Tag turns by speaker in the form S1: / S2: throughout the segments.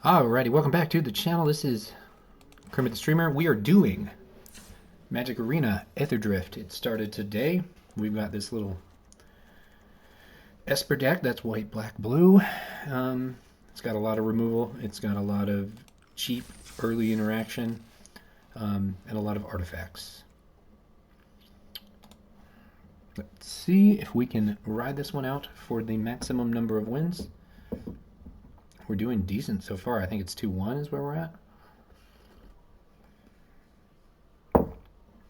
S1: Alrighty, welcome back to the channel. This is Kermit the Streamer. We are doing Magic Arena Aetherdrift. It started today. We've got this little Esper deck that's white, black, blue. It's got a lot of removal. It's got a lot of cheap early interaction and a lot of artifacts. Let's see if we can ride this one out for the maximum number of wins. We're doing decent so far. I think it's 2-1 is where we're at.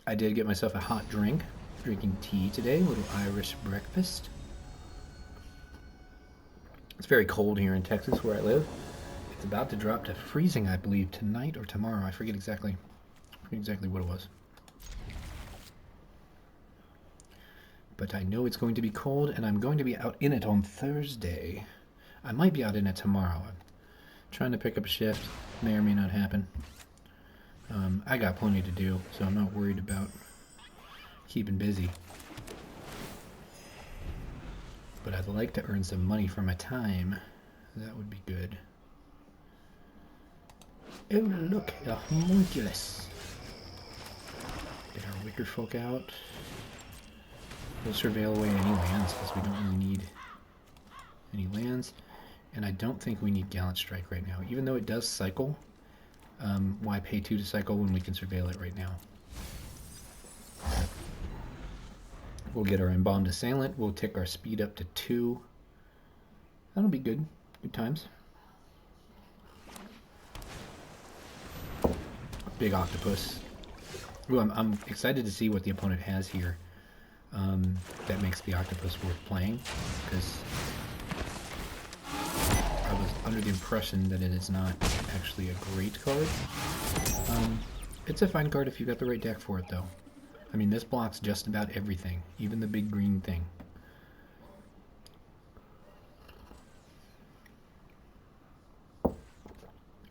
S1: I did get myself a hot drink. Drinking tea today, a little Irish breakfast. It's very cold here in Texas where I live. It's about to drop to freezing, I believe, tonight or tomorrow. I forget exactly what it was. But I know it's going to be cold, and I'm going to be out in it on Thursday. I might be out in it tomorrow. I'm trying to pick up a shift. May or may not happen. I got plenty to do, so I'm not worried about keeping busy. But I'd like to earn some money for my time. That would be good. Oh, look, a homunculus. Get our wicker folk out. We'll surveil away any lands because we don't really need any lands. And I don't think we need Gallant Strike right now. Even though it does cycle, why pay 2 to cycle when we can surveil it right now? We'll get our Embalmed Assailant. We'll tick our speed up to 2. That'll be good. Good times. Big octopus. Ooh, I'm excited to see what the opponent has here. That makes the octopus worth playing, because I was under the impression that it is not actually a great card. It's a fine card if you got the right deck for it, though. I mean, this blocks just about everything, even the big green thing.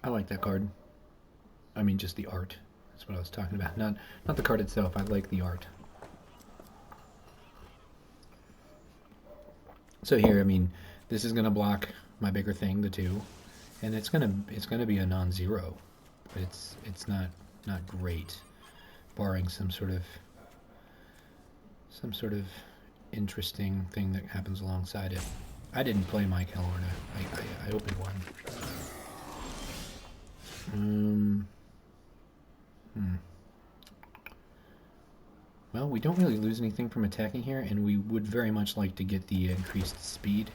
S1: I like that card. I mean, just the art. That's what I was talking about. Not the card itself. I like the art. So here, I mean, this is gonna block my bigger thing, the 2, and it's gonna be a non-zero, but it's not great, barring some sort of interesting thing that happens alongside it. I didn't play my Calorna. I opened one. Well, we don't really lose anything from attacking here, and we would very much like to get the increased speed.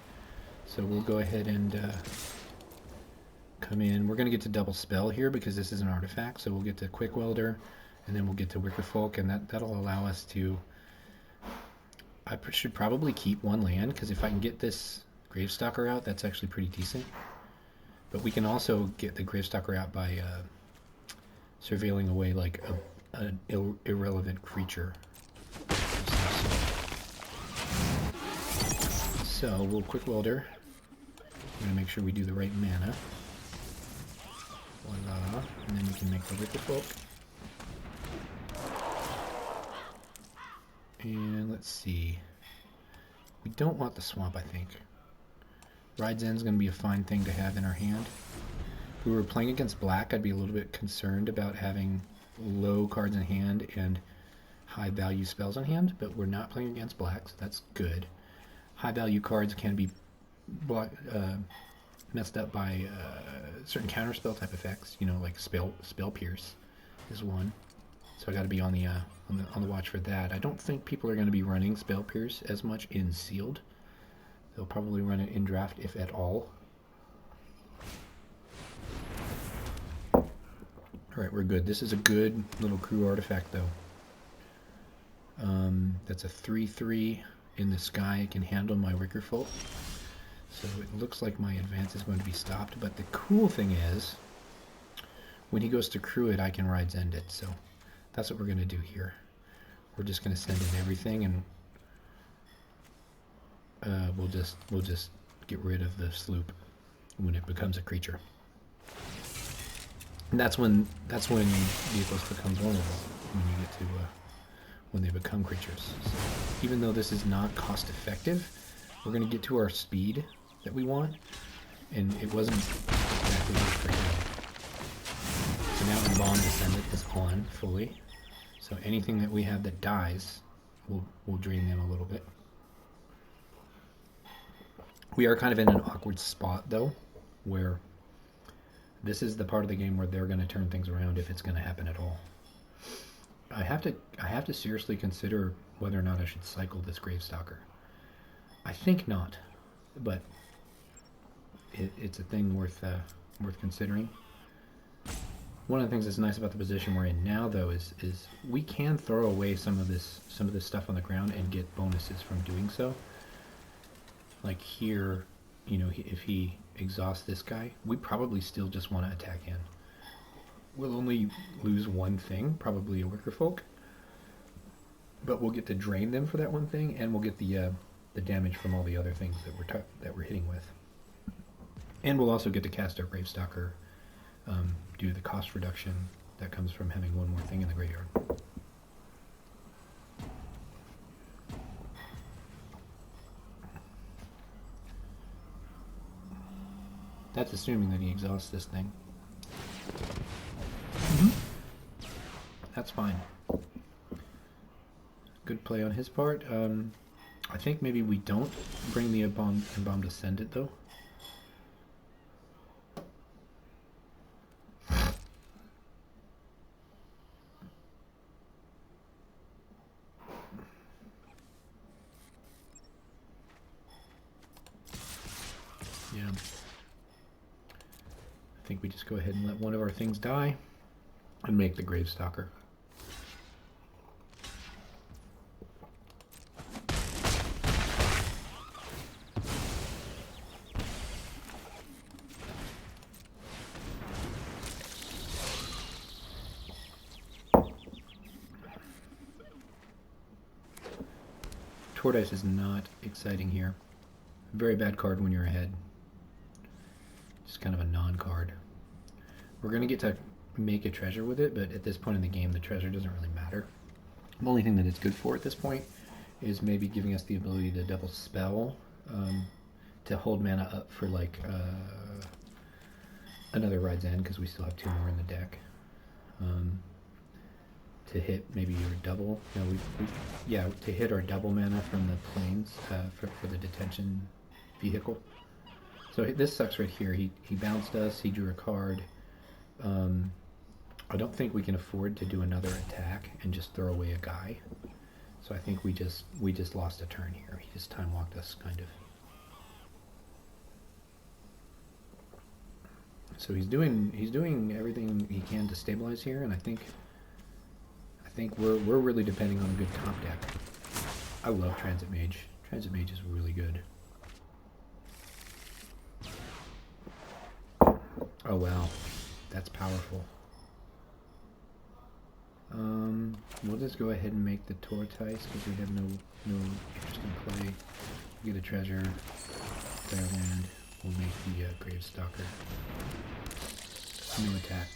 S1: So we'll go ahead and come in. We're going to get to double spell here because this is an artifact. So we'll get to Quick Welder, and then we'll get to Wicker Folk, and that'll allow us to... I should probably keep 1 land, because if I can get this Gravestalker out, that's actually pretty decent. But we can also get the Gravestalker out by surveilling away like an irrelevant creature. So we'll Quick Welder. We're going to make sure we do the right mana. Voila. And then we can make the Wicker Folk. And let's see. We don't want the swamp, I think. Ride's End's going to be a fine thing to have in our hand. If we were playing against black, I'd be a little bit concerned about having low cards in hand and high value spells on hand, but we're not playing against black, so that's good. High value cards can be messed up by certain counterspell type effects, you know, like spell pierce is one. So I got to be on the watch for that. I don't think people are going to be running spell pierce as much in sealed. They'll probably run it in draft if at all. All right, we're good. This is a good little crew artifact, though. That's a 3/3 in the sky. It can handle my Wicker Folk. So it looks like my advance is going to be stopped. But the cool thing is, when he goes to crew it, I can Ride's End it. So that's what we're going to do here. We're just going to send in everything, and we'll just get rid of the sloop when it becomes a creature. And that's when vehicles become vulnerable, when you get to when they become creatures. So even though this is not cost effective, we're going to get to our speed that we want, and it wasn't exactly what we figured now Embalmed Descendant is on fully. So anything that we have that dies, we'll drain them a little bit. We are kind of in an awkward spot though, where this is the part of the game where they're going to turn things around if it's going to happen at all. I have to seriously consider whether or not I should cycle this Gravestalker. I think not, but it's a thing worth considering. One of the things that's nice about the position we're in now, though, is we can throw away some of this stuff on the ground and get bonuses from doing so. Like here, you know, if he exhausts this guy, we probably still just want to attack in. We'll only lose one thing, probably a Wicker Folk, but we'll get to drain them for that one thing, and we'll get the damage from all the other things that we're hitting with. And we'll also get to cast our Gravestalker due to the cost reduction that comes from having one more thing in the graveyard. That's assuming that he exhausts this thing. That's fine. Good play on his part. I think maybe we don't bring the Embalmed Descendant though. Yeah. I think we just go ahead and let one of our things die and make the Gravestalker. Tortoise is not exciting here. Very bad card when you're ahead. Just kind of a non-card. We're going to get to make a treasure with it, but at this point in the game, the treasure doesn't really matter. The only thing that it's good for at this point is maybe giving us the ability to double spell, to hold mana up for like another Ride's End, because we still have two more in the deck. To hit maybe your double. No, yeah, to hit our double mana from the plains for the detention vehicle. So this sucks right here. He bounced us. He drew a card. I don't think we can afford to do another attack and just throw away a guy. So I think we just lost a turn here. He just time walked us kind of. So he's doing everything he can to stabilize here, and I think we're really depending on a good top deck. I love Transit Mage. Transit Mage is really good. Oh wow, that's powerful. We'll just go ahead and make the Tortoise because we have no interesting play. Get a treasure, play our land. We'll make the Gravestalker. No attack.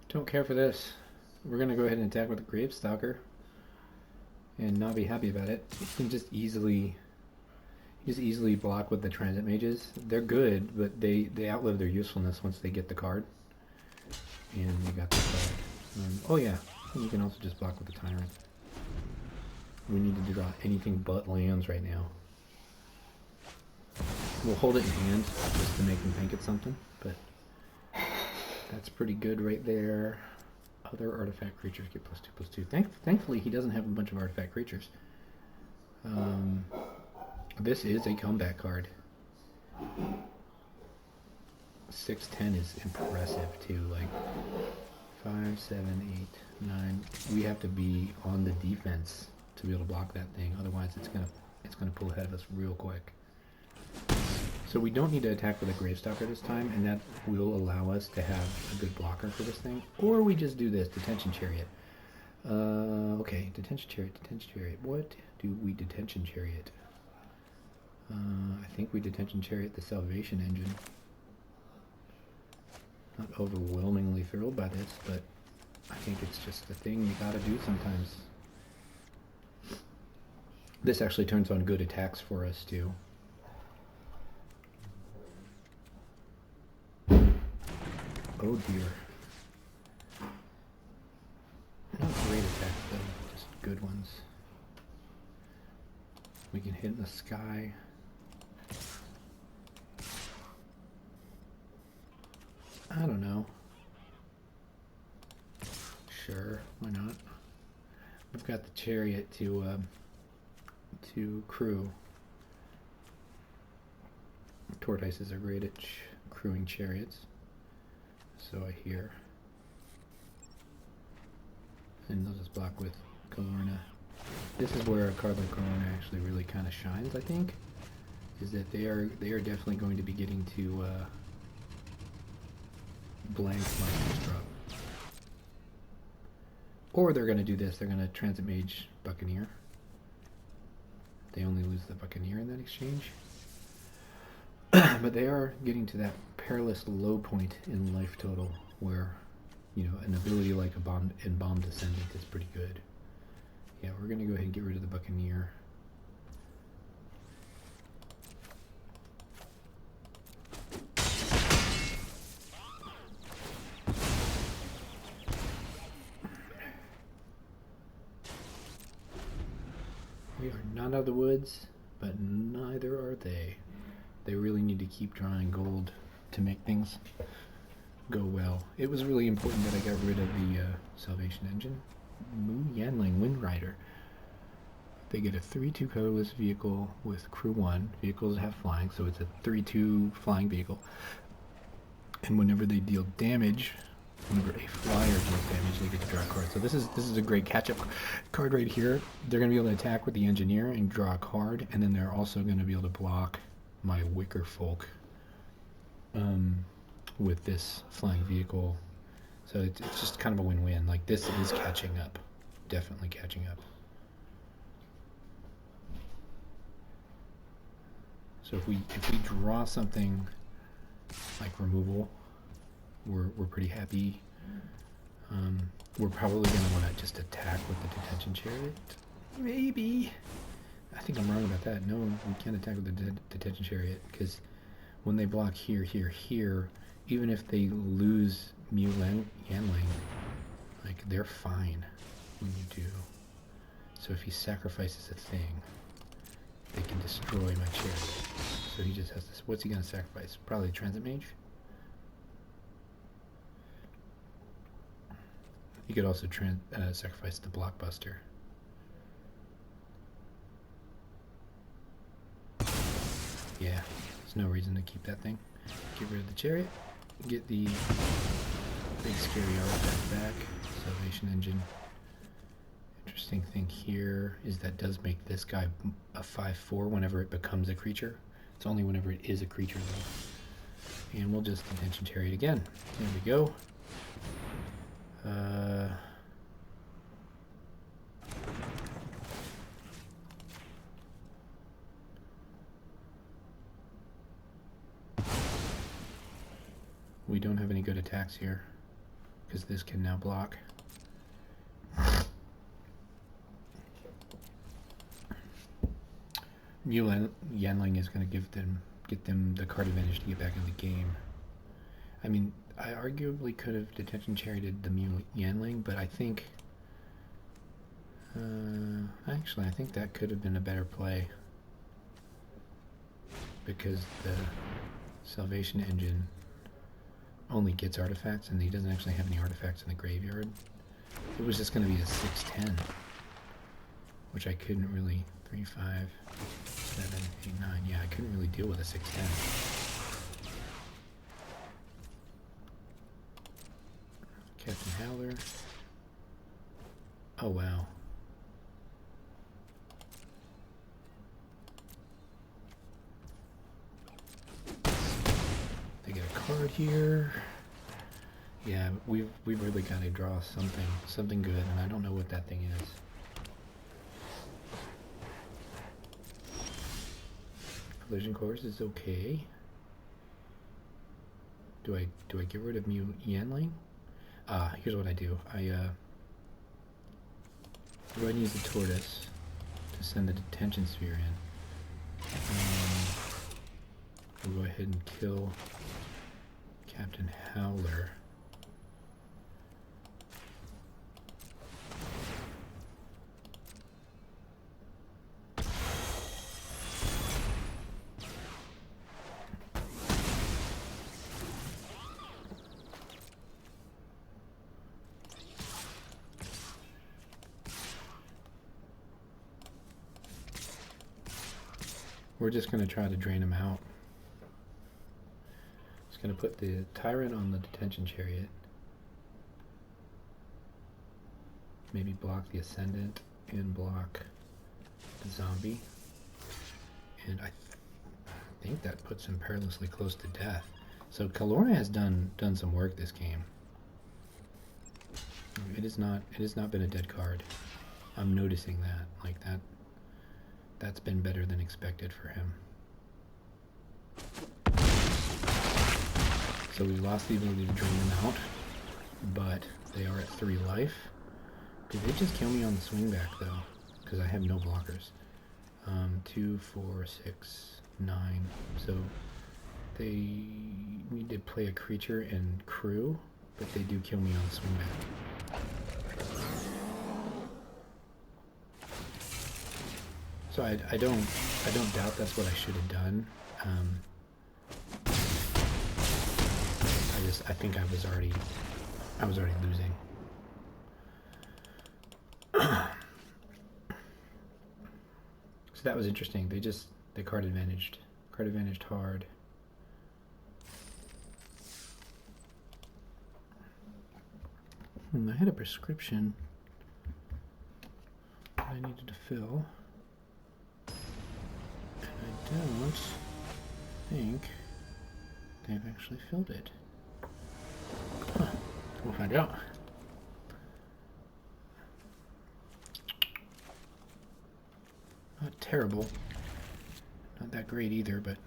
S1: Don't care for this. We're going to go ahead and attack with the Gravestalker. and not be happy about it. You can just easily block with the transit mages. They're good, but they outlive their usefulness once they get the card. And we got the card. Oh yeah, you can also just block with the tyrant. We need to draw anything but lands right now. We'll hold it in hand just to make them think it's something, but that's pretty good right there. Other artifact creatures get +2/+2. Thankfully, he doesn't have a bunch of artifact creatures. This is a combat card. 6/10 is impressive too. Like 5, 7, 8, 9. We have to be on the defense to be able to block that thing. Otherwise, it's gonna pull ahead of us real quick. So we don't need to attack with a Gravestalker this time, and that will allow us to have a good blocker for this thing. Or we just do this, Detention Chariot. Okay, Detention Chariot. What do we Detention Chariot? I think we Detention Chariot the Salvation Engine. Not overwhelmingly thrilled by this, but I think it's just a thing you gotta do sometimes. This actually turns on good attacks for us too. Oh dear. Not great attacks though, just good ones. We can hit in the sky. I don't know. Sure, why not? We've got the chariot to crew. Tortoises are great at crewing chariots. So I hear. And they'll just block with Kalorna. This is where a card like Kalorna actually really kind of shines, I think. Is that they are definitely going to be getting to blank my drop. Or they're going to do this, they're going to Transit Mage Buccaneer. They only lose the Buccaneer in that exchange. But they are getting to that perilous low point in life total where, you know, an ability like a Bomb Descendant is pretty good. Yeah, we're going to go ahead and get rid of the Buccaneer. We are not out of the woods, but neither are they. They really need to keep drawing gold to make things go well. It was really important that I got rid of the Salvation Engine. Mu Yanling Windrider. They get a 3/2 colorless vehicle with crew 1. Vehicles have flying, so it's a 3/2 flying vehicle. And whenever they deal damage, whenever a flyer deals damage, they get to draw a card. So this is a great catch-up card right here. They're going to be able to attack with the engineer and draw a card, and then they're also going to be able to block my Wicker Folk with this flying vehicle. So it's just kind of a win-win. Like, this is catching up. Definitely catching up. So if we draw something like removal, we're pretty happy. We're probably going to want to just attack with the Detention Chariot. Maybe. I think I'm wrong about that. No, we can't attack with the Detention Chariot, because when they block here, here, here, even if they lose Mu Yanling, like, they're fine when you do. So if he sacrifices a thing, they can destroy my chariot. So he just has this. What's he going to sacrifice? Probably Transit Mage? He could also sacrifice the Blockbuster. Yeah, there's no reason to keep that thing. Get rid of the chariot. Get the big scary artifact back. Salvation Engine. Interesting thing here is that does make this guy a 5/4 whenever it becomes a creature. It's only whenever it is a creature though. And we'll just Detention Chariot again. There we go. We don't have any good attacks here, because this can now block. Yanling is going to get them the card advantage to get back in the game. I mean, I arguably could have detention charioted the Mule Yanling, but I think actually I think that could have been a better play because the Salvation Engine only gets artifacts and he doesn't actually have any artifacts in the graveyard. It was just going to be a 6/10, which I couldn't really 3, 5, 7, 8, 9. Yeah, I couldn't really deal with a 6/10. Captain Howler. Oh wow. They get a card here. Yeah, we've really got to draw something good, and I don't know what that thing is. Collision course is okay. Do I get rid of Mu Yanling? Here's what I do. I go ahead and use the tortoise to send the detention sphere in. We'll go ahead and kill Captain Howler. We're just going to try to drain him out. Just going to put the Tyrant on the detention chariot. Maybe block the Ascendant and block the zombie. And I think that puts him perilously close to death. So Kalorna has done some work this game. It has not been a dead card. I'm noticing that. Like that's been better than expected for him. So we lost the ability to drain them out, but they are at 3 life. Did they just kill me on the swing back though? Because I have no blockers. 2, 4, 6, 9. So they need to play a creature and crew, but they do kill me on the swing back. So I don't doubt that's what I should have done. I think I was already losing. So that was interesting. They card advantaged hard. I had a prescription I needed to fill. I don't think they've actually filled it. Huh. We'll find out. Not terrible. Not that great either, but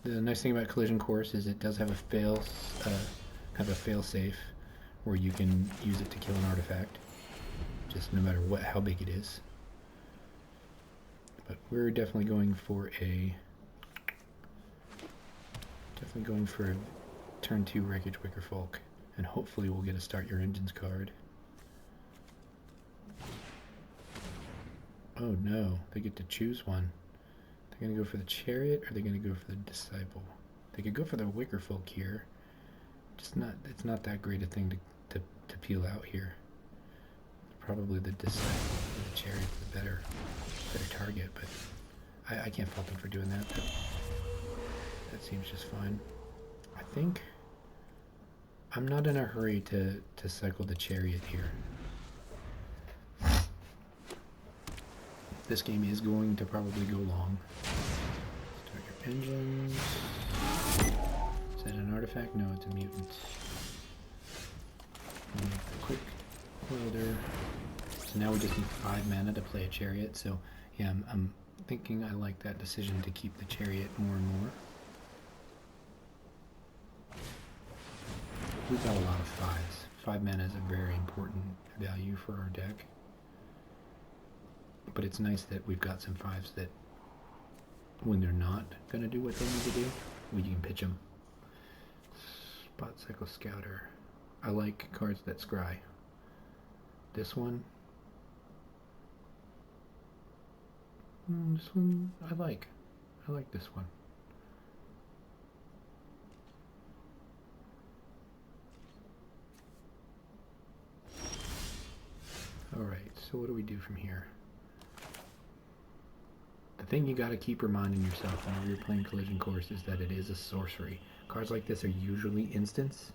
S1: the nice thing about Collision Course is it does have a fail safe where you can use it to kill an artifact, just no matter how big it is. But we're definitely going for a turn 2 Wreckage Wickerfolk, and hopefully we'll get a Start Your Engines card. Oh no, they get to choose one. They're going to go for the Chariot, or they're going to go for the Disciple. They could go for the Wickerfolk here. It's not that great a thing to peel out here. Probably the Disciple or the Chariot is the better target, but I can't fault them for doing that. That seems just fine. I think I'm not in a hurry to cycle the Chariot here. This game is going to probably go long. Start your engines. Is that an artifact? No, it's a mutant. Quick welder. So now we just need 5 mana to play a Chariot. So yeah, I'm thinking I like that decision to keep the Chariot more and more. We've got a lot of 5s. 5 mana is a very important value for our deck. But it's nice that we've got some 5s that when they're not going to do what they need to do, we can pitch them. Spot Cycle Scouter. I like cards that scry. This one. This one I like. I like this one. Alright, so what do we do from here? The thing you gotta keep reminding yourself whenever you're playing Collision Course is that it is a sorcery. Cards like this are usually instants,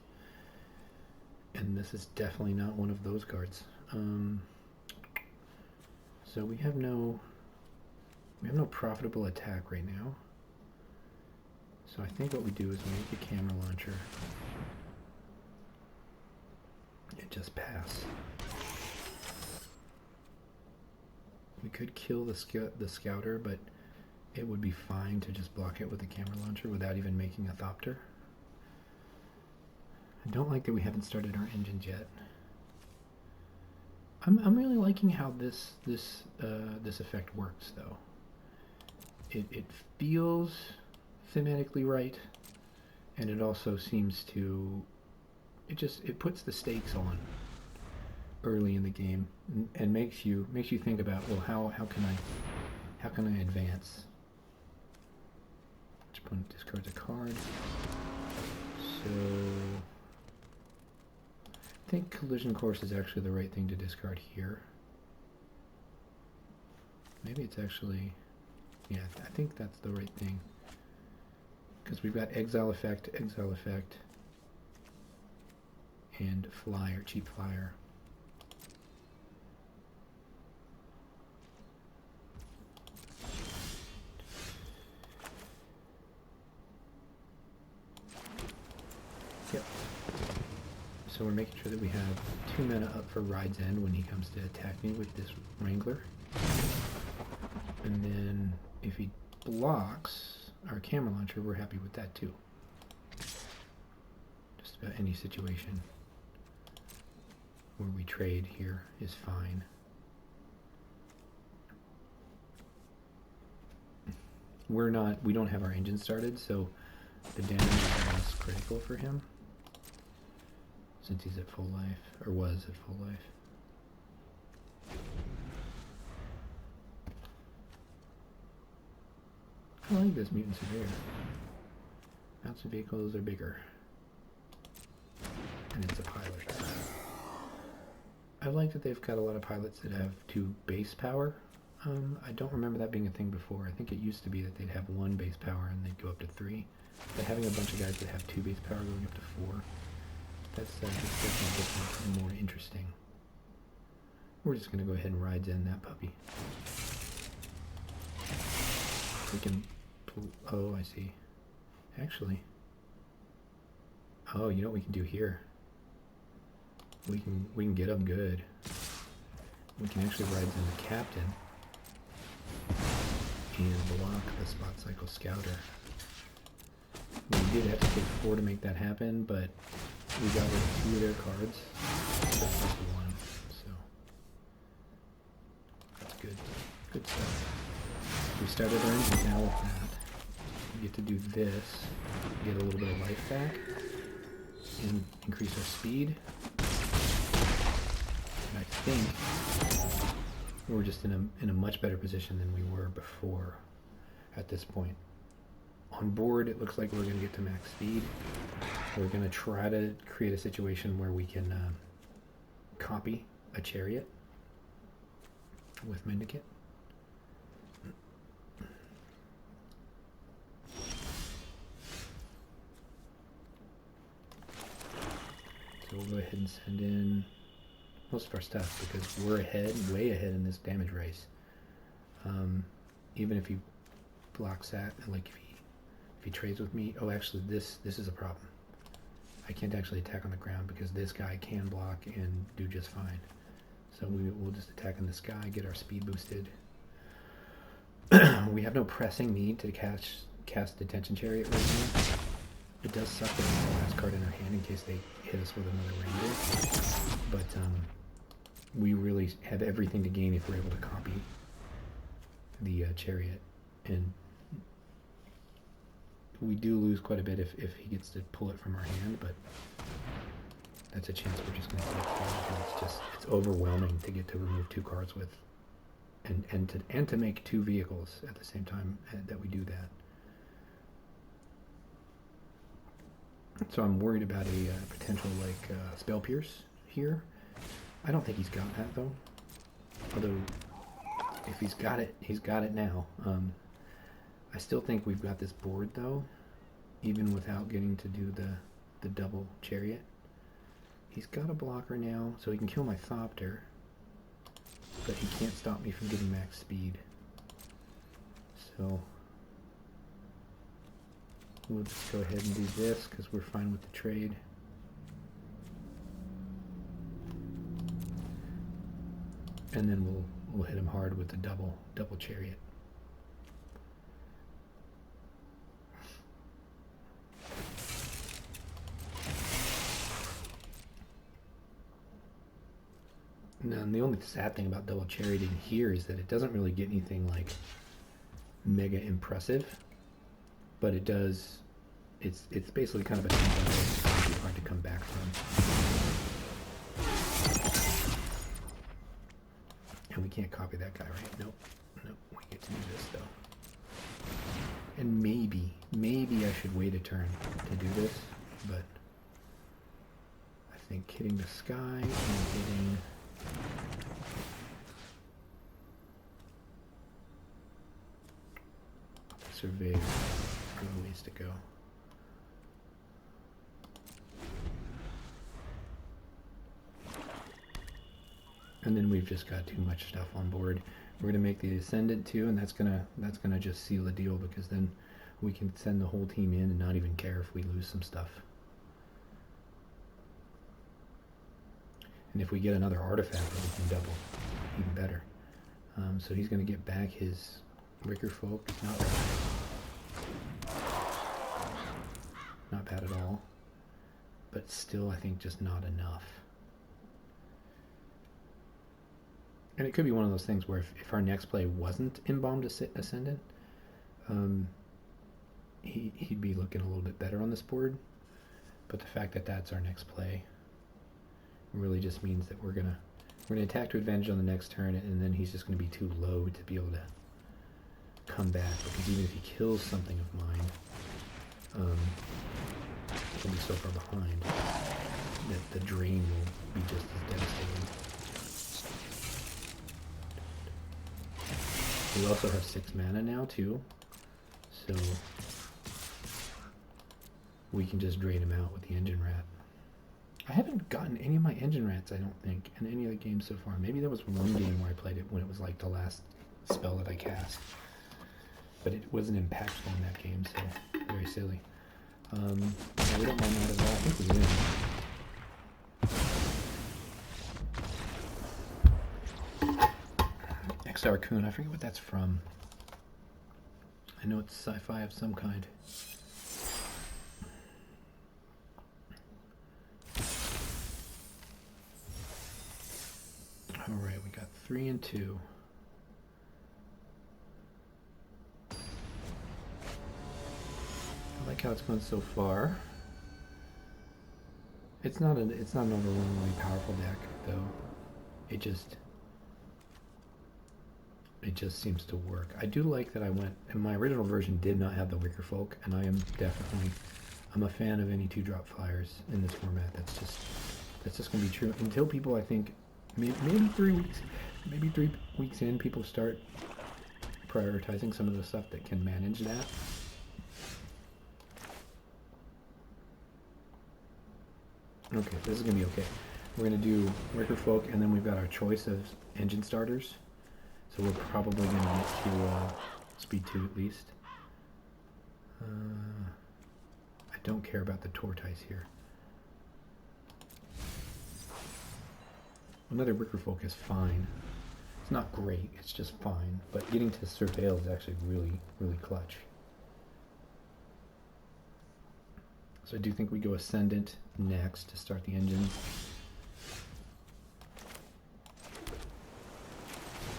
S1: and this is definitely not one of those cards. So we have no profitable attack right now. So I think what we do is we make a camera launcher and just pass. We could kill the scouter, but it would be fine to just block it with a camera launcher without even making a Thopter. I don't like that we haven't started our engines yet. I'm really liking how this effect works, though. It feels thematically right, and it also seems to it puts the stakes on early in the game and makes you think about, well, how can I advance? Each opponent discards a card. So I think Collision Course is actually the right thing to discard here. Maybe it's actually, yeah, I think that's the right thing. Because we've got Exile Effect, and Flyer, Cheap Flyer. Yep. So we're making sure that we have 2 mana up for Ride's End when he comes to attack me with this Wrangler. And then if he blocks our camera launcher, we're happy with that too. Just about any situation where we trade here is fine. We don't have our engine started, so the damage is less critical for him since he's at full life, or was at full life. I like this Mutant Surveyor. Mounts and vehicles are bigger. And it's a pilot. I like that they've got a lot of pilots that have 2 base power. I don't remember that being a thing before. I think it used to be that they'd have 1 base power and they'd go up to 3. But having a bunch of guys that have 2 base power going up to 4, that's definitely different and more interesting. We're just going to go ahead and Ride's End that puppy. We can pull, oh, I see. Actually, oh, you know what we can do here? We can get them good. We can actually Ride's End the Captain and block the Spot Cycle Scouter. We did have to take 4 to make that happen, but we got rid of 2 of their cards. Just 1, so that's good. Good stuff. We started our engine now with that. We get to do this, get a little bit of life back, and increase our speed. And I think we're just in a much better position than we were before at this point. On board, it looks like we're going to get to max speed. We're going to try to create a situation where we can copy a chariot with Mendicant. So we'll go ahead and send in most of our stuff because we're ahead, way ahead in this damage race. Even if he blocks that, and like if he trades with me, oh, actually this is a problem. I can't actually attack on the ground because this guy can block and do just fine. So we'll just attack on this guy, get our speed boosted. We have no pressing need to cast Detention Chariot right now. It does suck that it's the last card in our hand in case they hit us with another Ranger. But we really have everything to gain if we're able to copy the Chariot and We do lose quite a bit if he gets to pull it from our hand, but that's a chance we're just going to take care of. It's overwhelming to get to remove 2 cards with, and to make 2 vehicles at the same time that we do that. So I'm worried about a potential Spell Pierce here. I don't think he's got that though. Although if he's got it now. I still think we've got this board though, even without getting to do the double chariot. He's got a blocker now, so he can kill my Thopter, but he can't stop me from getting max speed. So we'll just go ahead and do this because we're fine with the trade. And then we'll hit him hard with the double chariot. Now, and the only sad thing about double charioting here is that it doesn't really get anything like mega impressive, but it does. It's basically kind of a tempo that's really hard to come back from. And we can't copy that guy, right? Nope. We get to do this though. And maybe I should wait a turn to do this, but I think hitting the sky and hitting survey are the ways to go. And then we've just got too much stuff on board. We're gonna make the Ascendant too, and that's gonna just seal the deal, because then we can send the whole team in and not even care if we lose some stuff. And if we get another artifact, we can double, even better. So he's gonna get back his Wicker Folk. Not bad at all, but still I think just not enough. And it could be one of those things where if our next play wasn't Embalmed Ascendant, he'd be looking a little bit better on this board. But the fact that that's our next play really just means that we're gonna attack to advantage on the next turn, and then he's just gonna be too low to be able to come back. Because even if he kills something of mine, he'll be so far behind that the drain will be just as devastating. We also have 6 mana now too, so we can just drain him out with the Engine Rat. I haven't gotten any of my Engine Rats, I don't think, in any of the games so far. Maybe there was one game where I played it when it was like the last spell that I cast, but it wasn't impactful in that game, so very silly. Yeah, we don't mind that at all. I think we win. Raccoon, I forget what that's from. I know it's sci-fi of some kind. Alright, we got 3 and 2. I like how it's going so far. It's not an overwhelmingly powerful deck, though. It just seems to work. I do like that and my original version did not have the Wicker Folk, and I'm a fan of any 2-drop flyers in this format. That's just going to be true until people, I think, maybe 3 weeks in, people start prioritizing some of the stuff that can manage that. Okay, this is going to be okay. We're going to do Wicker Folk, and then we've got our choice of engine starters. So we're probably going to get to speed 2 at least. I don't care about the Tortoise here. Another Wicker Folk is fine. It's not great, it's just fine. But getting to Surveil is actually really, really clutch. So I do think we go Ascendant next to start the engines.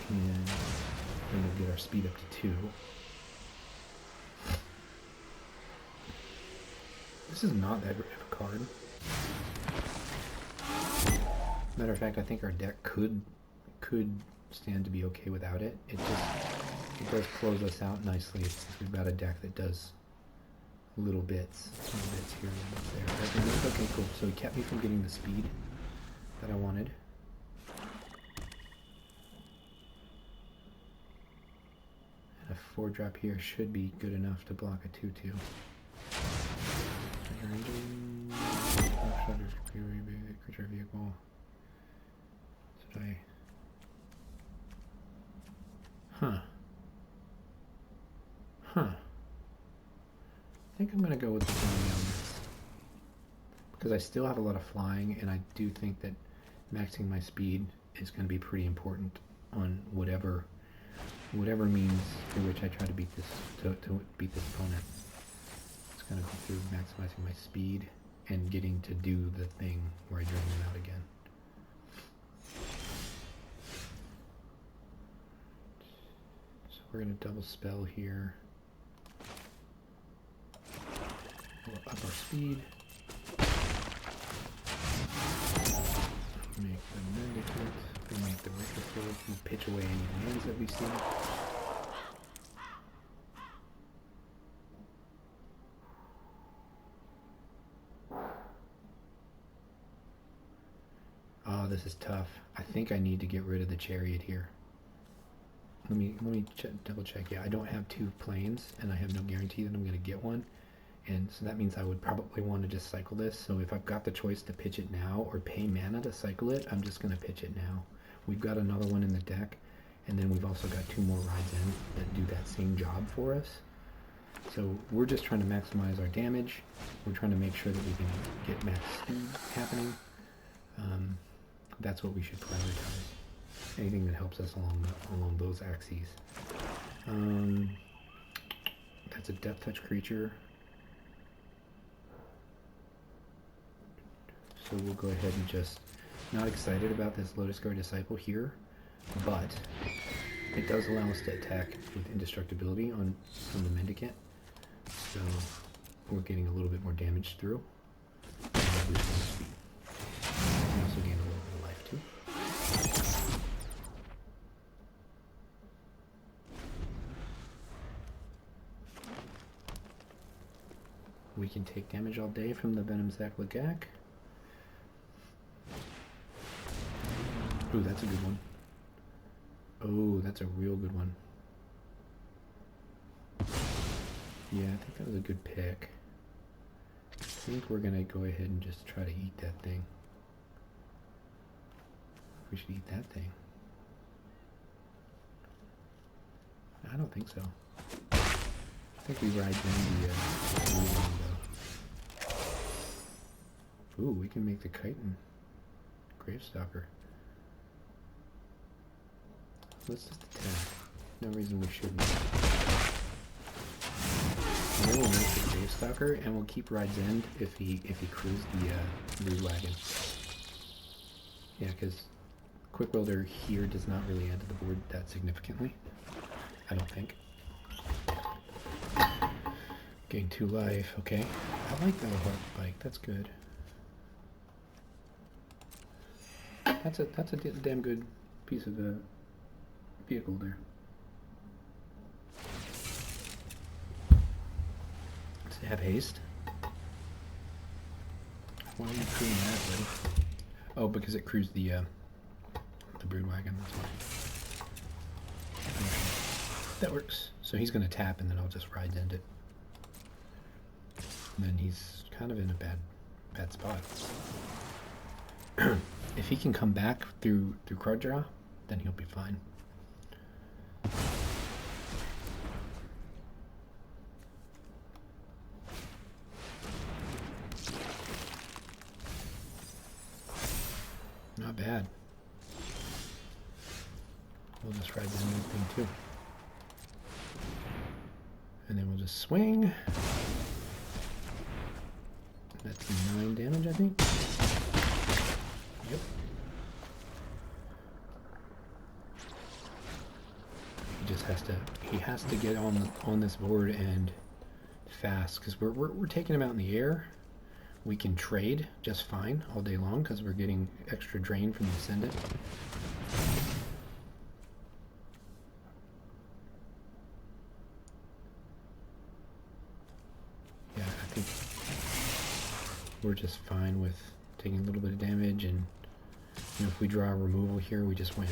S1: And then we'll get our speed up to 2. This is not that great of a card. Matter of fact, I think our deck could stand to be okay without it. It does close us out nicely. We've got a deck that does little bits here, little bits there. Okay, cool. So he kept me from getting the speed that I wanted. And a 4-drop here should be good enough to block a 2/2. Creature vehicle. Should I? Huh. I think I'm going to go with the flying on this. Because I still have a lot of flying, and I do think that maxing my speed is going to be pretty important on whatever means through which I try to beat this beat this opponent. It's going to go through maximizing my speed and getting to do the thing where I drain them out again. So we're going to double spell here. We'll up our speed. Make the Mendicant. We'll make the Rickerfield. We'll pitch away any lands that we see. Oh, this is tough. I think I need to get rid of the Chariot here. Let me double check. Yeah, I don't have 2 planes, and I have no guarantee that I'm going to get one. And so that means I would probably want to just cycle this. So if I've got the choice to pitch it now or pay mana to cycle it, I'm just going to pitch it now. We've got another one in the deck, and then we've also got 2 more rides in that do that same job for us. So we're just trying to maximize our damage. We're trying to make sure that we can get max speed happening. That's what we should prioritize. Anything that helps us along those axes. That's a Death Touch creature. So we'll go ahead and just, not excited about this Lotus Guard Disciple here, but it does allow us to attack with indestructibility on the Mendicant. So we're getting a little bit more damage through. And we also gain a little bit of life too. We can take damage all day from the Venom Sac Lagak. Ooh, that's a good one. Oh, that's a real good one. Yeah, I think that was a good pick. I think we're gonna go ahead and just try to eat that thing. We should eat that thing. I don't think so. I think we ride in the though. Ooh, we can make the Chitin Gravestalker. Let's just attack. No reason we shouldn't. And then we'll make the Gravestalker, and we'll keep Ride's End if he crews the Brood Wagon. Yeah, because Quick Welder here does not really add to the board that significantly. I don't think. Gain 2 life. Okay, I like that Heart Bike. That's good. That's a damn good piece of the vehicle there. Does it have haste? Why are you crewing that, buddy? Oh, because it crews the Brood Wagon. That's why. That works. So he's gonna tap, and then I'll just Ride End it. And then he's kind of in a bad spot. If he can come back through card draw, then he'll be fine. Not bad. We'll just ride the new thing too. And then we'll just swing. That's 9 damage, I think. Yep. He has to get on this board and fast, because we're taking him out in the air, we can trade just fine all day long because we're getting extra drain from the Ascendant. Yeah, I think we're just fine with taking a little bit of damage, and you know, if we draw a removal here, we just win.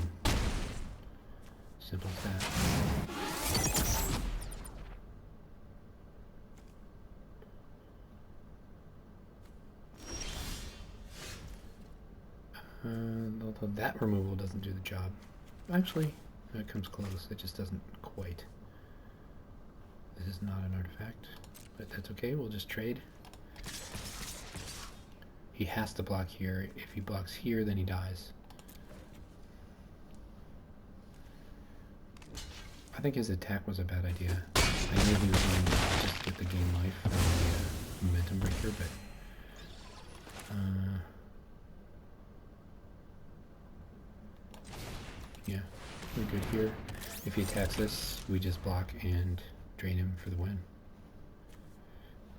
S1: Simple as that. Although that removal doesn't do the job. Actually, it comes close. It just doesn't quite. This is not an artifact, but that's okay. We'll just trade. He has to block here. If he blocks here, then he dies. I think his attack was a bad idea. I knew he was going to just get the game life from the momentum breaker, but yeah, we're good here. If he attacks us, we just block and drain him for the win.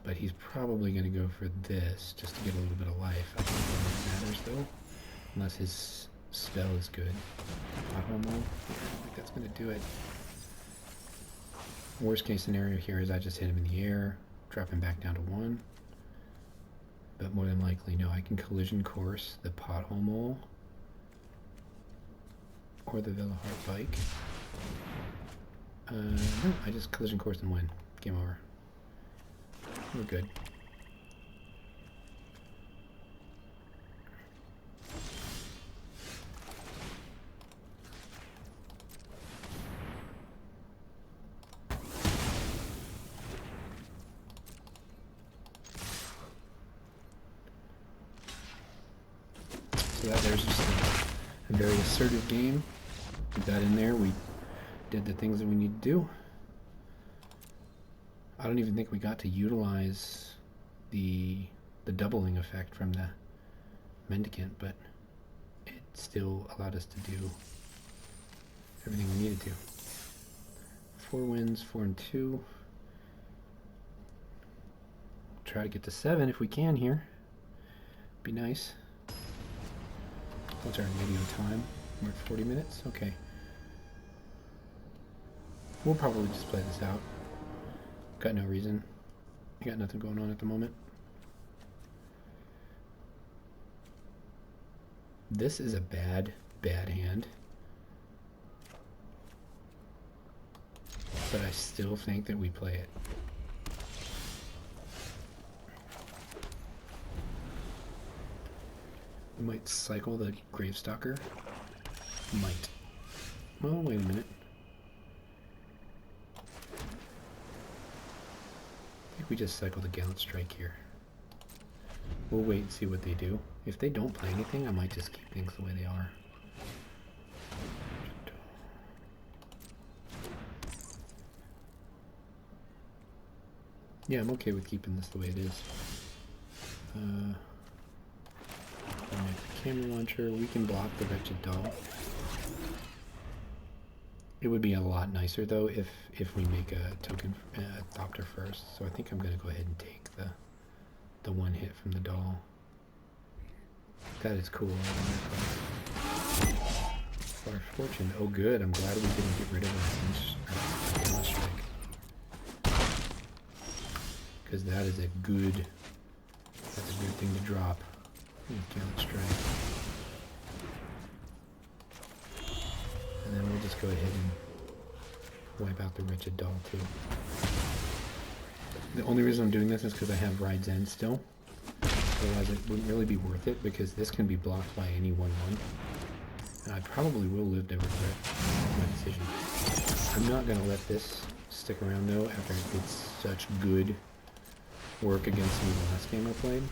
S1: But he's probably going to go for this just to get a little bit of life. I don't think it matters though, unless his spell is good. Pothole Mole? I don't think that's going to do it. Worst case scenario here is I just hit him in the air, drop him back down to 1. But more than likely, no, I can collision course the Pothole Mole or the Velahart Bike. No, I just collision course and win. Game over. We're good. So there's just a very assertive game. We got in there, we did the things that we need to do. I don't even think we got to utilize the doubling effect from the Mendicant, but it still allowed us to do everything we needed to. 4 wins, 4 and 2. Try to get to 7 if we can here. Be nice. What's our video time? We're at 40 minutes? Okay. We'll probably just play this out. Got no reason. I got nothing going on at the moment. This is a bad hand. But I still think that we play it. We might cycle the Gravestalker. Might. Well, wait a minute. I think we just cycle the Gallant Strike here. We'll wait and see what they do. If they don't play anything, I might just keep things the way they are. Yeah, I'm okay with keeping this the way it is. The camera launcher, we can block the Wretched Doll. It would be a lot nicer though if we make a token Thopter first. So I think I'm gonna go ahead and take the one hit from the doll. That is cool. Our fortune. Oh good, I'm glad we didn't get rid of our strike. Because that's a good thing to drop. Gallant Strike. And then we'll just go ahead and wipe out the Wretched Doll too. The only reason I'm doing this is because I have Ride's End still. Otherwise it wouldn't really be worth it because this can be blocked by any 1/1. And I probably will live to regret my decision. I'm not going to let this stick around though after it did such good work against me the last game I played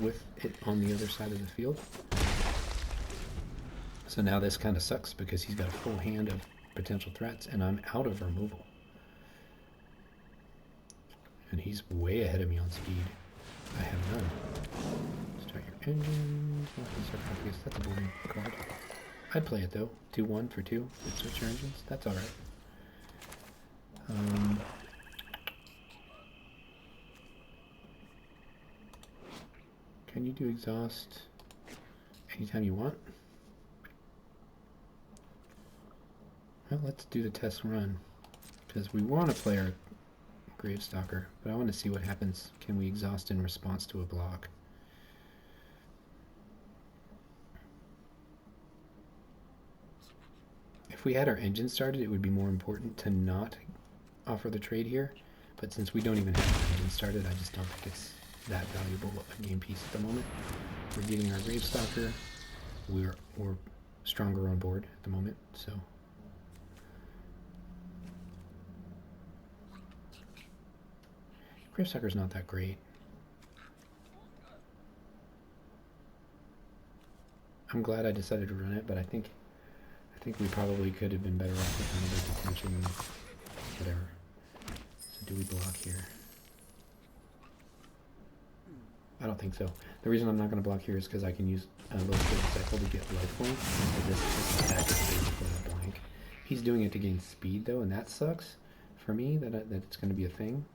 S1: with it on the other side of the field. So now this kind of sucks because he's got a full hand of potential threats and I'm out of removal. And he's way ahead of me on speed. I have none. Start your engines. That's a boring card. I'd play it though. 2-1 for 2. Switch your engines. That's alright. Can you do exhaust anytime you want? Well, let's do the test run, because we want to play our Gravestalker, but I want to see what happens. Can we exhaust in response to a block? If we had our engine started, it would be more important to not offer the trade here, but since we don't even have our engine started, I just don't think it's that valuable a game piece at the moment. We're getting our Gravestalker. We're stronger on board at the moment, so Gravestalker's not that great. I'm glad I decided to run it, but I think we probably could have been better off with another detention, whatever. So do we block here? I don't think so. The reason I'm not going to block here is because I can use a low cycle to get lifelink. So this attack is basically a blank. He's doing it to gain speed though, and that sucks for me that it's going to be a thing.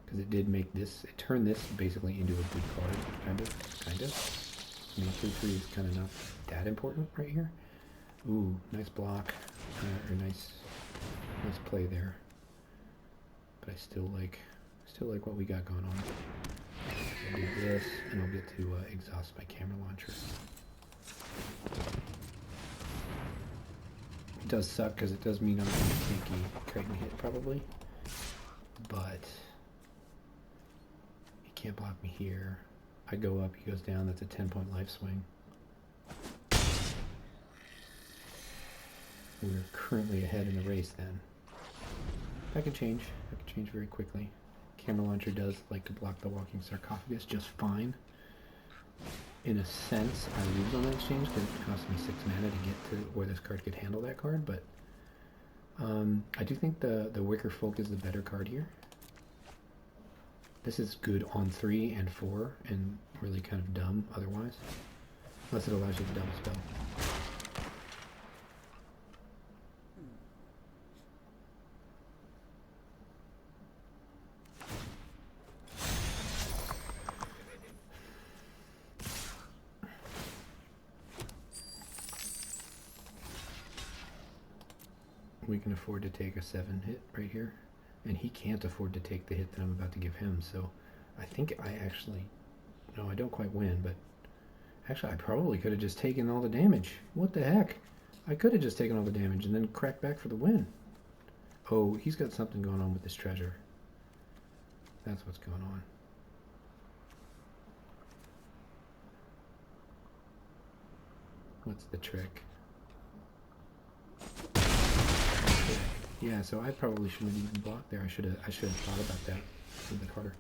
S1: Because it did make this, it turned this basically into a good card, kind of. I mean, 3/3 is kind of not that important right here. Ooh, nice block, or nice play there. But I still like what we got going on. I'll do this, and I'll get to exhaust my camera launcher. It does suck because it does mean I'm going to take a Crichton hit probably, but he can't block me here. I go up, he goes down. That's a 10-point life swing. We're currently ahead in the race then. That can change. That can change very quickly. Camera launcher does like to block the walking sarcophagus just fine. In a sense, I lose on that exchange because it cost me 6 mana to get to where this card could handle that card, but I do think the Wicker Folk is the better card here. This is good on 3 and 4, and really kind of dumb otherwise. Unless it allows you to double spell. We can afford to take a 7 hit right here. And he can't afford to take the hit that I'm about to give him, so I think I actually... No, I don't quite win, but... Actually, I probably could have just taken all the damage. What the heck? I could have just taken all the damage and then cracked back for the win. Oh, he's got something going on with this treasure. That's what's going on. What's the trick? Yeah, so I probably shouldn't have even blocked there. I should have thought about that a little bit harder.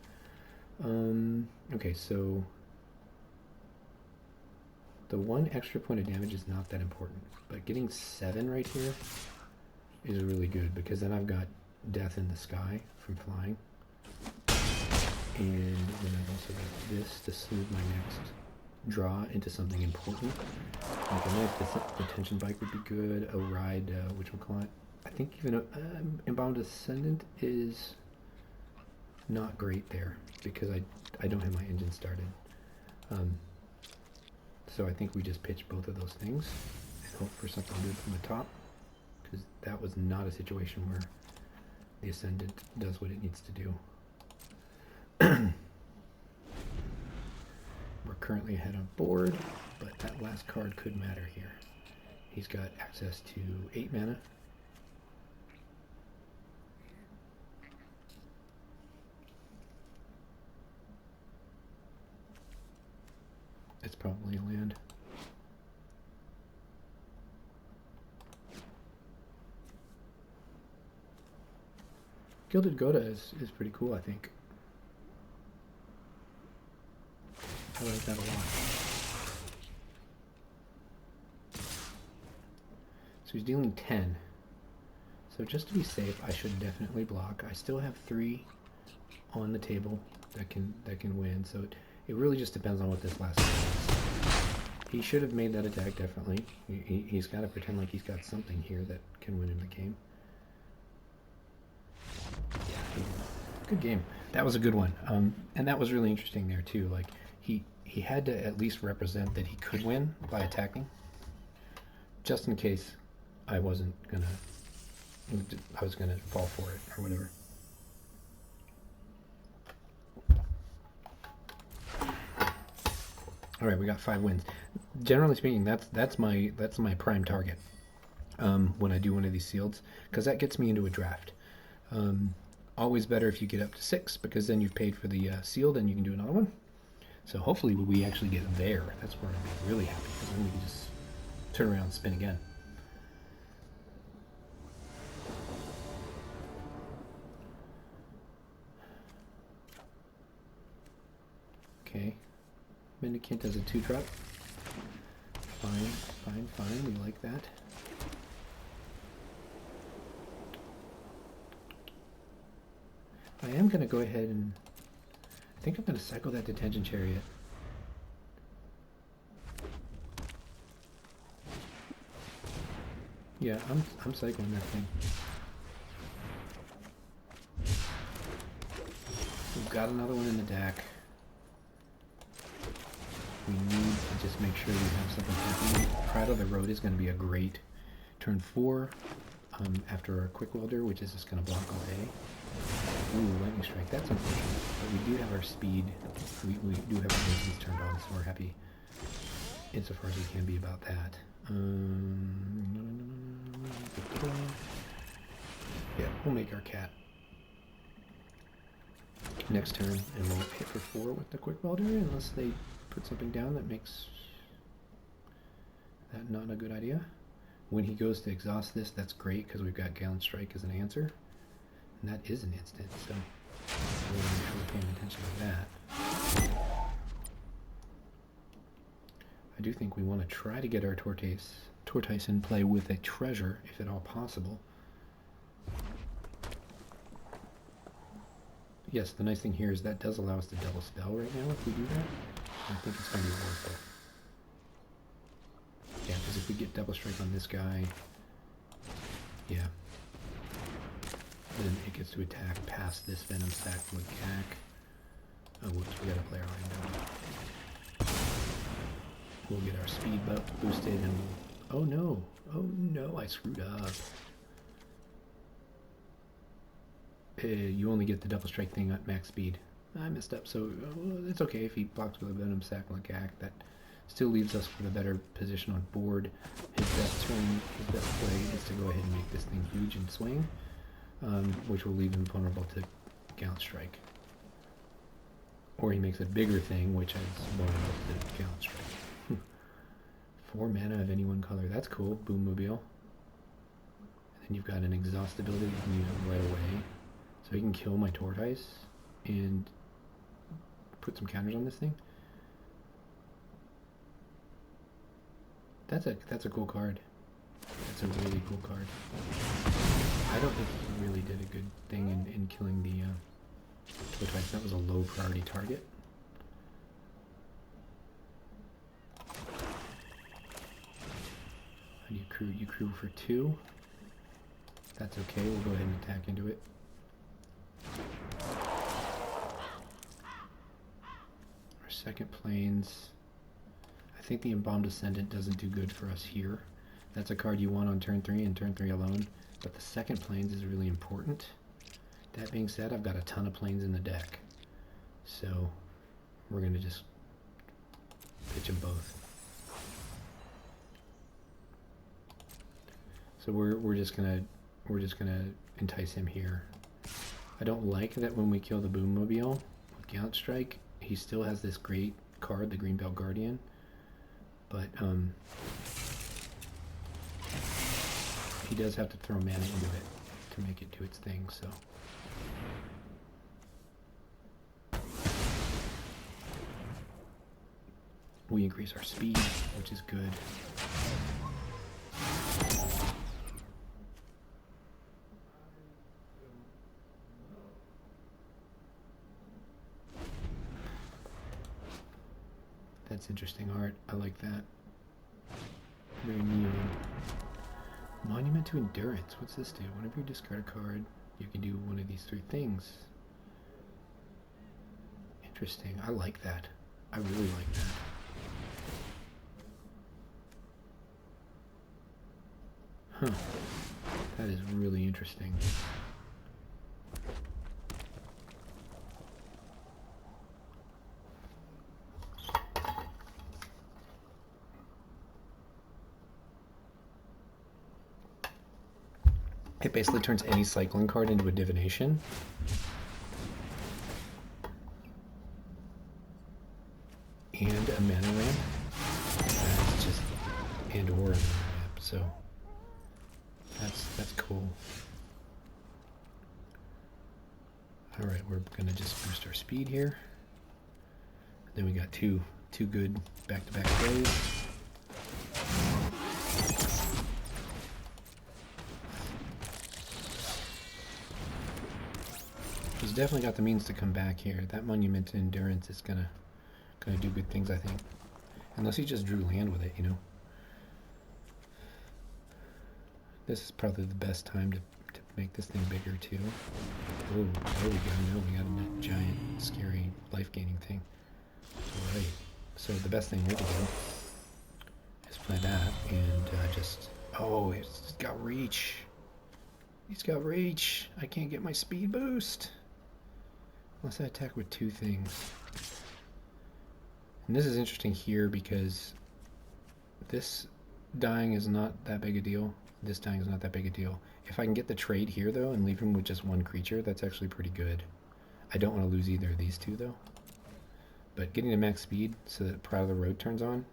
S1: Okay, so the 1 extra point of damage is not that important, but getting 7 right here is really good because then I've got death in the sky from flying, and then I've also got this to smooth my next draw into something important. Like a nice detention bike would be good. A ride, whatchamacallit. I think even Embalmed Ascendant is not great there because I don't have my engine started. So I think we just pitch both of those things and hope for something good from the top, because that was not a situation where the Ascendant does what it needs to do. We're currently ahead on board, but that last card could matter here. He's got access to 8 mana. It's probably a land. Gilded Goda is pretty cool, I think. I like that a lot. So he's dealing 10. So just to be safe, I should definitely block. I still have 3 on the table that can win. So it really just depends on what this last one is. He should have made that attack, definitely. He's got to pretend like he's got something here that can win him the game. Good game. That was a good one. And that was really interesting there too. Like he had to at least represent that he could win by attacking, just in case I wasn't gonna, I was gonna fall for it or whatever. All right, we got 5 wins. Generally speaking, that's my prime target when I do one of these sealeds, because that gets me into a draft. Always better if you get up to 6, because then you've paid for the sealed and you can do another one. So hopefully we actually get there. That's where I'd be really happy, because then we can just turn around and spin again. Okay. Mendicant has a 2-drop. Fine, fine, fine. We like that. I am going to go ahead and... I think I'm going to cycle that Detention Chariot. Yeah, I'm cycling that thing. We've got another one in the deck. We need to just make sure we have something happening. Pride of the Road is going to be a great turn 4 after a Quick Welder, which is just going to block all day. Ooh, Lightning Strike. That's unfortunate. But we do have our speed. We do have our engines turned on, so we're happy insofar as we can be about that. Yeah, we'll make our cat next turn, and we'll hit for 4 with the Quick Welder, unless they put something down that makes that not a good idea. When he goes to exhaust this, that's great, because we've got Gallant Strike as an answer. And that is an instant, so we're make sure we're paying attention to that. I do think we want to try to get our Tortoise in play with a treasure, if at all possible. Yes, the nice thing here is that does allow us to double spell right now if we do that. I think it's going to be worth it. Yeah, because if we get double strike on this guy, yeah, then it gets to attack past this Venom Sack with Cack. Oh, whoops, we got a player line down. We'll get our speed boosted and oh no, I screwed up. You only get the double strike thing at max speed. I messed up, so it's okay if he blocks with a Venom Sack like Cack. That still leaves us with a better position on board. His best play is to go ahead and make this thing huge and swing, which will leave him vulnerable to Gallant Strike. Or he makes a bigger thing, which is vulnerable to Gallant Strike. 4 mana of any one color. That's cool. Boommobile. And then you've got an exhaust ability you can use right away. So he can kill my Tortoise and put some counters on this thing. That's a cool card. That's a really cool card. I don't think he really did a good thing in killing the Tortoise. That was a low priority target. You crew for 2. That's okay, we'll go ahead and attack into it. Our second planes. I think the Embalmed Ascendant doesn't do good for us here. That's a card you want on turn 3 and turn 3 alone, but the second planes is really important. That being said, I've got a ton of planes in the deck, so we're going to just pitch them both. So we're just gonna entice him here. I don't like that when we kill the Boommobile with Gallant Strike, he still has this great card, the Greenbelt Guardian, but he does have to throw mana into it to make it do its thing. So we increase our speed, which is good. That's interesting art. I like that. Very neon. Monument to Endurance. What's this do? Whenever you discard a card, you can do one of these 3 things. Interesting. I like that. I really like that. Huh. That is really interesting. It basically turns any cycling card into a divination. And a mana ramp. That's just and or a mana ramp, so that's cool. Alright, we're gonna just boost our speed here. Then we got two good back-to-back plays. He's definitely got the means to come back here. That Monument to Endurance is gonna do good things, I think. Unless he just drew land with it, you know. This is probably the best time to make this thing bigger, too. Oh, there we go. No, we got a giant, scary, life-gaining thing. Alright. So the best thing we can do is play that and just... Oh, it's got reach. He's got reach. I can't get my speed boost. Unless I attack with two things. And this is interesting here because this dying is not that big a deal. This dying is not that big a deal. If I can get the trade here, though, and leave him with just one creature, that's actually pretty good. I don't want to lose either of these two, though. But getting to max speed so that Proud of the Road turns on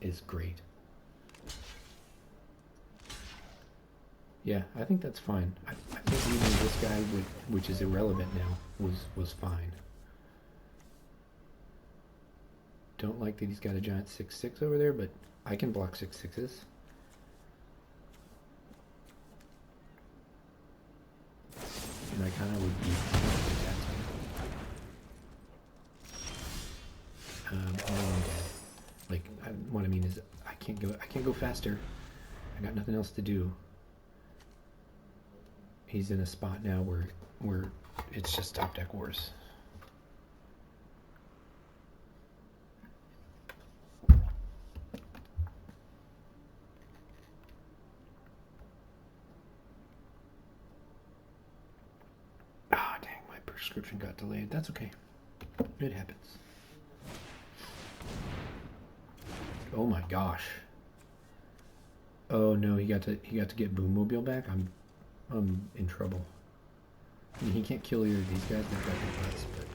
S1: is great. Yeah, I think that's fine. I think leaving this guy, which is irrelevant now, was fine. Don't like that he's got a giant 6/6 over there, but I can block 6/6s. And I kind of would be oh, I'm dead. Like, what I mean is, I can't go faster. I got nothing else to do. He's in a spot now where it's just top deck wars. Ah, dang, my prescription got delayed. That's okay. It happens. Oh my gosh. Oh no, he got to get Boommobile back. I'm in trouble. I mean, he can't kill either of these guys. They've got their butts, but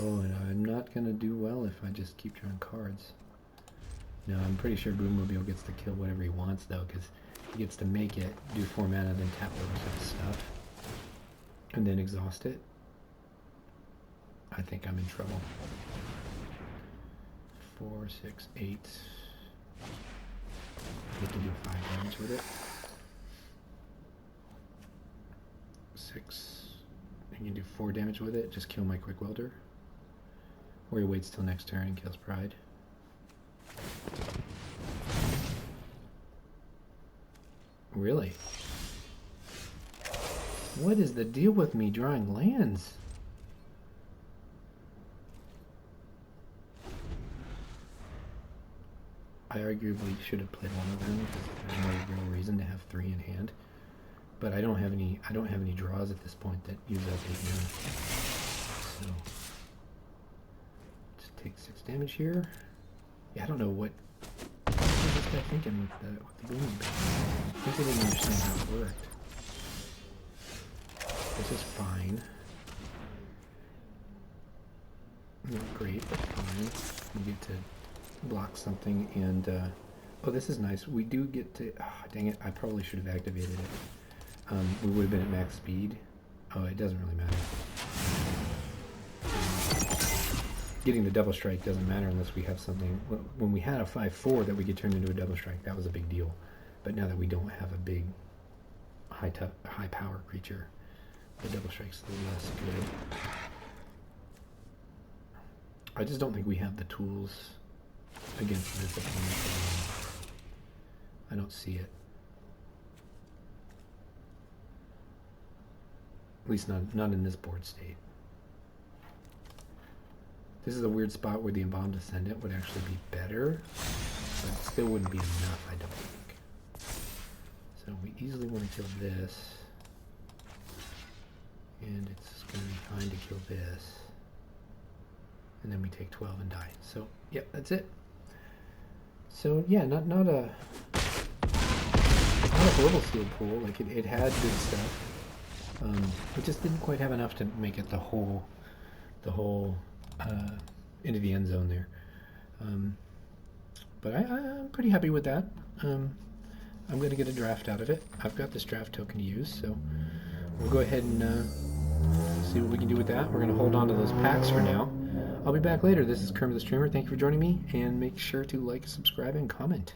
S1: oh, and I'm not gonna do well if I just keep drawing cards. No, I'm pretty sure Boommobile gets to kill whatever he wants though, because he gets to make it, do 4 mana, then tap the rest of the stuff, and then exhaust it. I think I'm in trouble. 4, 6, 8. I can do 5 damage with it. 6. I can do 4 damage with it. Just kill my Quick Welder. Or he waits till next turn and kills Pride. Really? What is the deal with me drawing lands? I arguably should have played one of them because there's no real reason to have 3 in hand. But I don't have any draws at this point that use up 8 mana. So just take 6 damage here. Yeah, I don't know what was this guy thinking with the booming bit. I think I didn't understand how it worked. This is fine. Not great, but fine. We get to block something, and oh, this is nice. We do get to, dang it, I probably should have activated it. We would have been at max speed. Oh, it doesn't really matter. Getting the double strike doesn't matter unless we have something. When we had a 5/4 that we could turn into a double strike, that was a big deal. But now that we don't have a big high power creature, the double strike's a little less good. I just don't think we have the tools against this opponent. I don't see it. At least not in this board state. This is a weird spot where the Embalmed Descendant would actually be better, but it still wouldn't be enough, I don't think. So we easily want to kill this. And it's going to be fine to kill this. And then we take 12 and die. So, yeah, that's it. So, yeah, not a horrible sealed pool. Like, it had good stuff. It just didn't quite have enough to make it the whole into the end zone there. But I'm pretty happy with that. I'm going to get a draft out of it. I've got this draft token to use, so we'll go ahead and see what we can do with that. We're going to hold on to those packs for now. I'll be back later. This is Kermit the Streamer. Thank you for joining me, and make sure to like, subscribe, and comment.